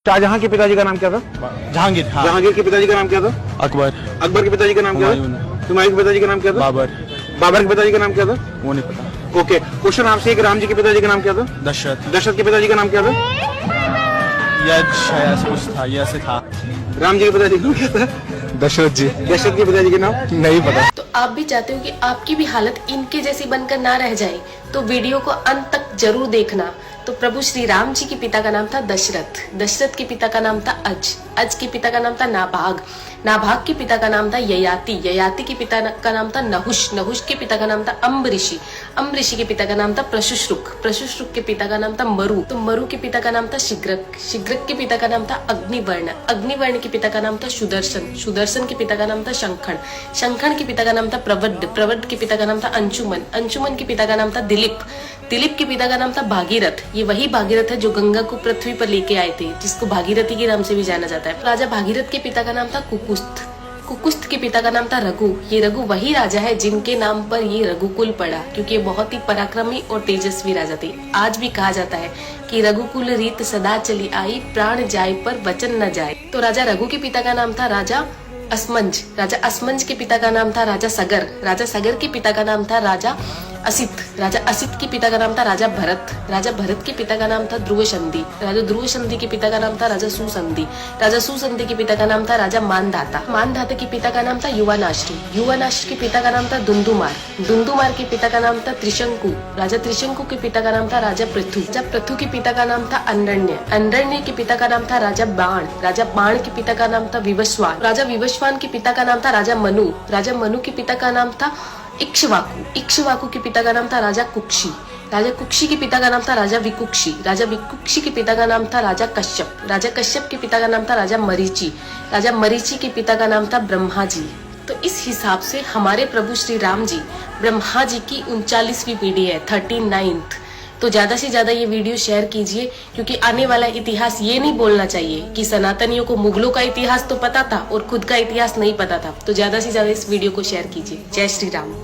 शाहजहां के पिताजी का नाम क्या था? जहांगीर। हाँ। जहांगीर के पिताजी का नाम क्या था? अकबर। अकबर के पिताजी का नाम क्या था? हुमायूं के पिताजी का नाम क्या था? बाबर। बाबर के पिताजी का नाम क्या था? वो नहीं पता। ओके, क्वेश्चन आपसे एक, राम जी के पिताजी का नाम क्या था? दशरथ। दशरथ के पिताजी का नाम क्या था? यश ऐसा कुछ था, ये ऐसे था। राम जी के पिताजी का नाम क्या था? दशरथ जी। दशरथ के पिताजी का नाम नहीं पता। तो आप भी चाहते हो कि आपकी भी हालत इनके जैसी बनकर ना रह जाए, तो वीडियो को अंत तक जरूर देखना। तो प्रभु श्री राम जी के पिता का नाम था दशरथ, दशरथ के पिता का नाम था अज के पिता का नाम था नाभाग, नाभाग के पिता का नाम था ययाति, ययाति के पिता का नाम था नहुष, नहुष के पिता का नाम था अम्बऋषि, अम्बऋषि के पिता का नाम था प्रशुश्रुक, प्रशुश्रुक के पिता का नाम था मरु, तो मरु के पिता का नाम था शिग्रक, शिग्रक के पिता का नाम था अग्निवर्ण, अग्निवर्ण के पिता का नाम था सुदर्शन, सुदर्शन के पिता का नाम था शंखण, शंखण के पिता का नाम था प्रवड्ड, प्रवड्ड के पिता का नाम था अंशुमन, अंशुमन के पिता का नाम था दिलीप, दिलीप के पिता का नाम था भागीरथ, ये वही भागीरथ है जो गंगा को पृथ्वी पर लेके आए थे, जिसको भागीरथी के नाम से भी जाना जाता है। राजा भागीरथ के पिता का नाम था कुकुस्थ, कुकुस्थ के पिता का नाम था रघु, ये रघु वही राजा है जिनके नाम पर ये रघुकुल पड़ा, क्योंकि ये बहुत ही पराक्रमी और तेजस्वी राजा थे। आज भी कहा जाता है कि रघुकुल रीत सदा चली आई, प्राण जाए पर वचन न जाए। तो राजा रघु के पिता का नाम था राजा असमंज, राजा असमंज के पिता का नाम था राजा सगर, राजा सगर के पिता का नाम था राजा असित, राजा असित के पिता का नाम था राजा भरत, राजा भरत के पिता का नाम था ध्रुव संधि, राजा ध्रुव संधि के पिता का नाम था राजा सुसंधि, राजा सुसंधि के पिता का नाम था राजा मानधाता, मानधाता के पिता का नाम था युवानाश्री, युवानाश्री के पिता का नाम था दुंदुमार, दुंदुमार के पिता का नाम था त्रिशंकु, राजा त्रिशंकु के पिता का नाम था राजा पृथु, राजा पृथु के पिता का नाम था अंडण्य, अंडण्य के पिता का नाम था राजा बाण, राजा बाण के पिता का नाम था विवस्वान, राजा विवस्वान के पिता का नाम था राजा मनु, राजा मनु के पिता का नाम था इक्ष्वाकु, इक्ष्वाकु के पिता का नाम था राजा कुक्षी, राजा कुक्षी के पिता का नाम था राजा विकुक्षी, राजा विकुक्षी के पिता का नाम था राजा कश्यप, राजा कश्यप के पिता का नाम था राजा मरीचि, राजा मरीचि के पिता का नाम था ब्रह्मा जी। तो इस हिसाब से हमारे प्रभु श्री राम जी ब्रह्मा जी की 39वीं पीढ़ी है, 39th। तो ज्यादा से ज्यादा ये वीडियो शेयर कीजिए, क्योंकि आने वाला इतिहास ये नहीं बोलना चाहिए कि सनातनियों को मुगलों का इतिहास तो पता था और खुद का इतिहास नहीं पता था। तो ज्यादा से ज्यादा इस वीडियो को शेयर कीजिए। जय श्री राम।